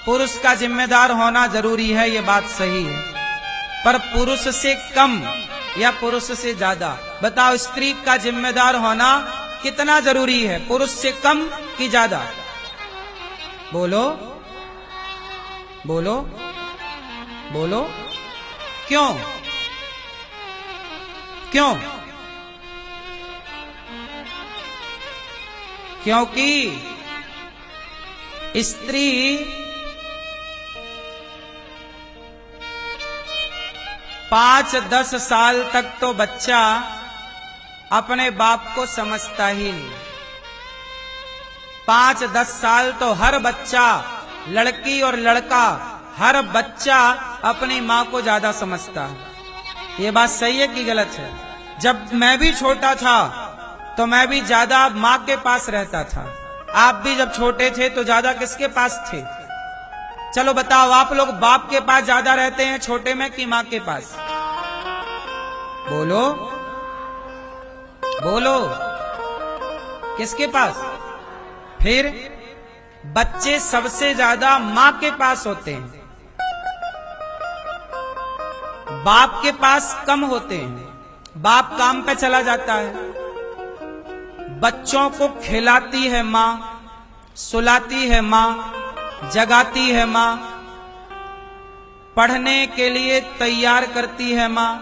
पुरुष का जिम्मेदार होना जरूरी है, ये बात सही है, पर पुरुष से कम या पुरुष से ज्यादा? बताओ, स्त्री का जिम्मेदार होना कितना जरूरी है, पुरुष से कम कि ज्यादा? बोलो बोलो बोलो। क्यों क्यों? क्योंकि स्त्री 5-10 साल तक तो बच्चा अपने बाप को समझता ही नहीं। 5-10 साल तो हर बच्चा, लड़की और लड़का, हर बच्चा अपनी माँ को ज्यादा समझता है। ये बात सही है कि गलत है? जब मैं भी छोटा था तो मैं भी ज्यादा माँ के पास रहता था। आप भी जब छोटे थे तो ज्यादा किसके पास थे? चलो बताओ, आप लोग बाप के पास ज्यादा रहते हैं छोटे में कि माँ के पास? बोलो बोलो, किसके पास? फिर बच्चे सबसे ज्यादा माँ के पास होते हैं, बाप के पास कम होते हैं। बाप काम पे चला जाता है, बच्चों को खिलाती है माँ, सुलाती है माँ, जगाती है माँ, पढ़ने के लिए तैयार करती है माँ,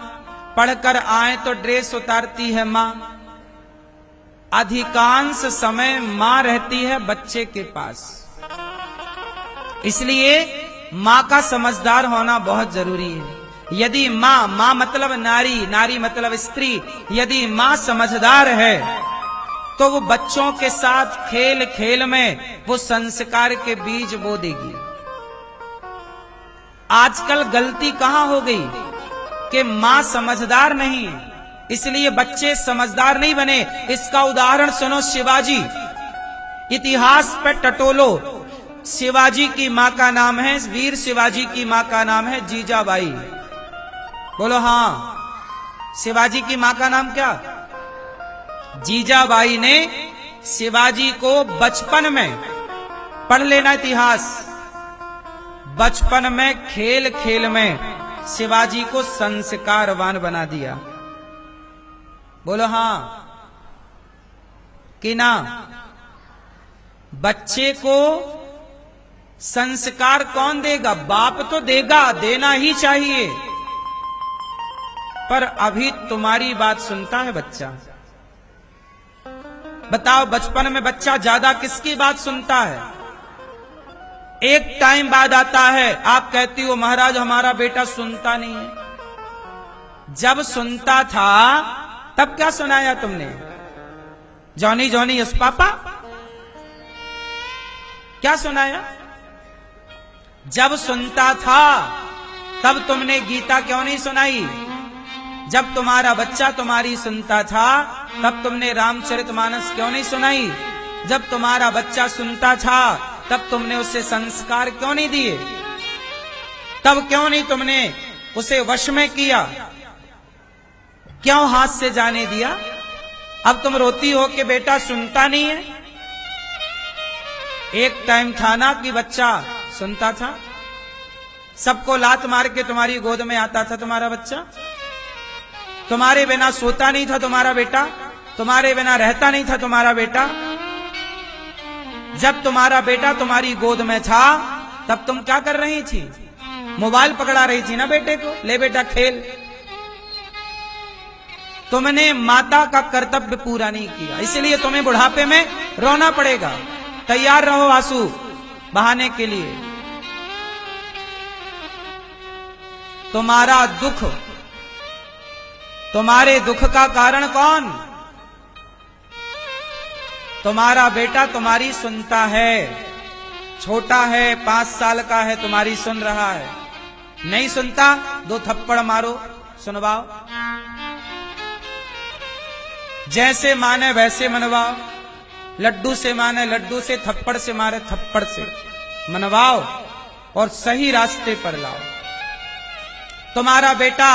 पढ़कर आए तो ड्रेस उतारती है माँ। अधिकांश समय माँ रहती है बच्चे के पास। इसलिए माँ का समझदार होना बहुत जरूरी है। यदि माँ मतलब नारी, नारी मतलब स्त्री, यदि माँ समझदार है तो वो बच्चों के साथ खेल खेल में वो संस्कार के बीज बो देगी। आजकल गलती कहां हो गई कि माँ समझदार नहीं, इसलिए बच्चे समझदार नहीं बने। इसका उदाहरण सुनो, शिवाजी, इतिहास पे टटोलो। शिवाजी की माँ का नाम है, वीर शिवाजी की माँ का नाम है जीजाबाई। बोलो हाँ, शिवाजी की माँ का नाम क्या? जीजाबाई ने शिवाजी को बचपन में, पढ़ लेना इतिहास, बचपन में खेल खेल में शिवाजी को संस्कारवान बना दिया। बोलो हाँ कि ना? बच्चे को संस्कार कौन देगा? बाप तो देगा, देना ही चाहिए। पर अभी तुम्हारी बात सुनता है बच्चा? बताओ, बचपन में बच्चा ज्यादा किसकी बात सुनता है? एक टाइम बाद आता है, आप कहती हो महाराज हमारा बेटा सुनता नहीं है। जब सुनता था तब क्या सुनाया तुमने? जॉनी जॉनी यस पापा, क्या सुनाया? जब सुनता था तब तुमने गीता क्यों नहीं सुनाई? जब तुम्हारा बच्चा तुम्हारी सुनता था तब तुमने रामचरितमानस क्यों नहीं सुनाई? जब तुम्हारा बच्चा सुनता था तब तुमने उसे संस्कार क्यों नहीं दिए? तब क्यों नहीं तुमने उसे वश में किया? क्यों हाथ से जाने दिया? अब तुम रोती हो कि बेटा सुनता नहीं है। एक टाइम था ना कि बच्चा सुनता था, सबको लात मार के तुम्हारी गोद में आता था तुम्हारा बच्चा। तुम्हारे बिना सोता नहीं था तुम्हारा बेटा, तुम्हारे बिना रहता नहीं था तुम्हारा बेटा। जब तुम्हारा बेटा तुम्हारी गोद में था तब तुम क्या कर रही थी? मोबाइल पकड़ा रही थी ना बेटे को, ले बेटा खेल। तुमने माता का कर्तव्य पूरा नहीं किया, इसलिए तुम्हें बुढ़ापे में रोना पड़ेगा। तैयार रहो आंसू बहाने के लिए। तुम्हारा दुख, तुम्हारे दुख का कारण कौन? तुम्हारा बेटा तुम्हारी सुनता है, छोटा है, 5 साल का है, तुम्हारी सुन रहा है। नहीं सुनता 2 थप्पड़ मारो, सुनवाओ। जैसे माने वैसे मनवाओ, लड्डू से माने लड्डू से, थप्पड़ से मारे थप्पड़ से मनवाओ और सही रास्ते पर लाओ। तुम्हारा बेटा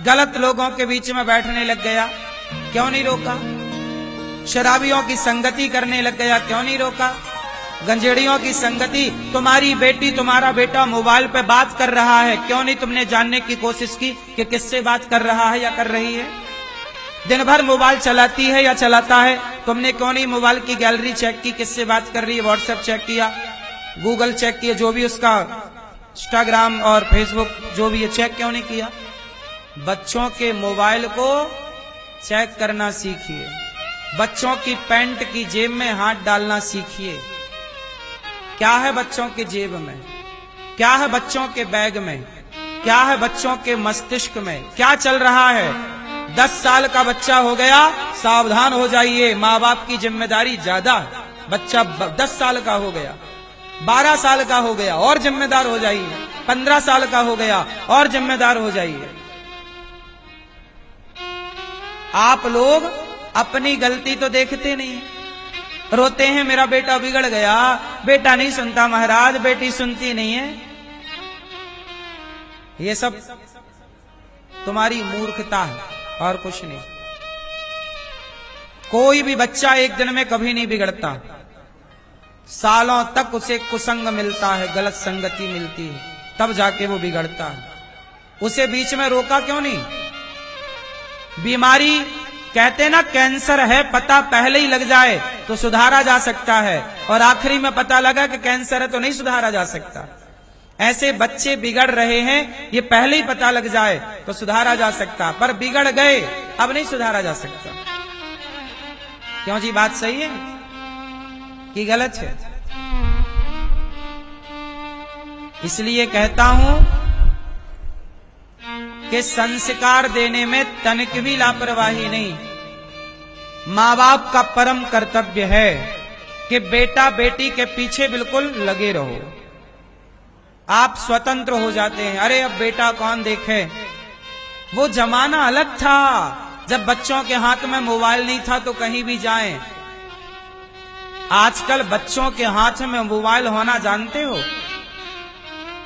गलत लोगों के बीच में बैठने लग गया, क्यों नहीं रोका? शराबियों की संगति करने लग गया, क्यों नहीं रोका? गंजेड़ियों की संगति। तुम्हारी बेटी तुम्हारा बेटा मोबाइल पे बात कर रहा है, क्यों नहीं तुमने जानने की कोशिश की कि किससे बात कर रहा है या कर रही है? दिन भर मोबाइल चलाती है या चलाता है, तुमने क्यों नहीं मोबाइल की गैलरी चेक की, किससे बात कर रही है? व्हाट्सएप चेक किया, गूगल चेक किया, जो भी उसका इंस्टाग्राम और फेसबुक जो भी है, चेक क्यों नहीं किया? बच्चों के मोबाइल को चेक करना सीखिए, बच्चों की पैंट की जेब में हाथ डालना सीखिए। क्या है बच्चों के जेब में, क्या है बच्चों के बैग में, क्या है बच्चों के मस्तिष्क में, क्या चल रहा है? 10 साल का बच्चा हो गया, सावधान हो जाइए, माँ बाप की जिम्मेदारी ज्यादा है। बच्चा 10 साल का हो गया, 12 साल का हो गया और जिम्मेदार हो जाइए, 15 साल का हो गया और जिम्मेदार हो जाइए। आप लोग अपनी गलती तो देखते नहीं, रोते हैं मेरा बेटा बिगड़ गया, बेटा नहीं सुनता महाराज, बेटी सुनती नहीं है। ये सब तुम्हारी मूर्खता है और कुछ नहीं। कोई भी बच्चा एक दिन में कभी नहीं बिगड़ता, सालों तक उसे कुसंग मिलता है, गलत संगति मिलती है, तब जाके वो बिगड़ता है। उसे बीच में रोका क्यों नहीं? बीमारी कहते ना, कैंसर है पता पहले ही लग जाए तो सुधारा जा सकता है, और आखिरी में पता लगा कि कैंसर है तो नहीं सुधारा जा सकता। ऐसे बच्चे बिगड़ रहे हैं, ये पहले ही पता लग जाए तो सुधारा जा सकता, पर बिगड़ गए अब नहीं सुधारा जा सकता। क्यों जी, बात सही है कि गलत है? इसलिए कहता हूं कि संस्कार देने में तनिक भी लापरवाही नहीं। माँ बाप का परम कर्तव्य है कि बेटा बेटी के पीछे बिल्कुल लगे रहो। आप स्वतंत्र हो जाते हैं, अरे अब बेटा कौन देखे। वो जमाना अलग था जब बच्चों के हाथ में मोबाइल नहीं था तो कहीं भी जाएं। आजकल बच्चों के हाथ में मोबाइल होना जानते हो?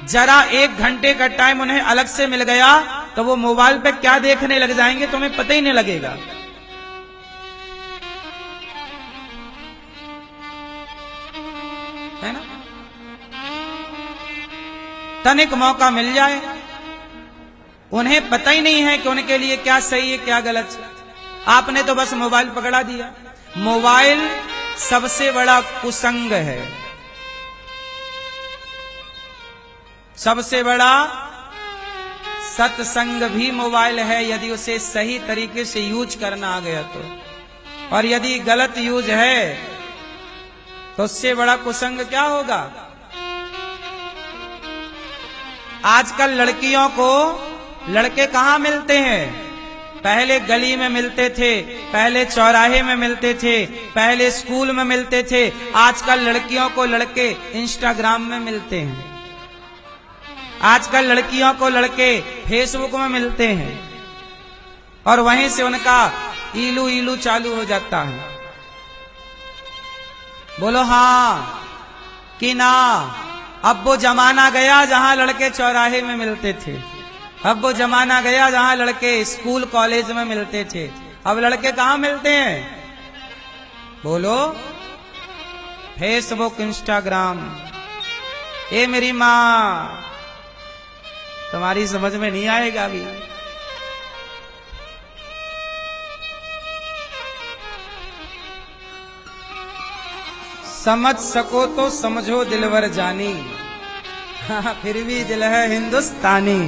जरा 1 घंटे का टाइम उन्हें अलग से मिल गया तो वो मोबाइल पे क्या देखने लग जाएंगे तुम्हें पता ही नहीं लगेगा। है ना? तनिक मौका मिल जाए, उन्हें पता ही नहीं है कि उनके लिए क्या सही है क्या गलत। आपने तो बस मोबाइल पकड़ा दिया। मोबाइल सबसे बड़ा कुसंग है, सबसे बड़ा सत्संग भी मोबाइल है, यदि उसे सही तरीके से यूज करना आ गया तो। और यदि गलत यूज है तो उससे बड़ा कुसंग क्या होगा। आजकल लड़कियों को लड़के कहां मिलते हैं? पहले गली में मिलते थे, पहले चौराहे में मिलते थे, पहले स्कूल में मिलते थे। आजकल लड़कियों को लड़के इंस्टाग्राम में मिलते हैं, आजकल लड़कियों को लड़के फेसबुक में मिलते हैं, और वहीं से उनका इलू इलू चालू हो जाता है। बोलो हाँ कि ना? अब वो जमाना गया जहां लड़के चौराहे में मिलते थे, अब वो जमाना गया जहां लड़के स्कूल कॉलेज में मिलते थे। अब लड़के कहां मिलते हैं? बोलो, फेसबुक इंस्टाग्राम। ए मेरी माँ, तुम्हारी समझ में नहीं आएगा अभी। समझ सको तो समझो दिलवर जानी, फिर भी दिल है हिंदुस्तानी।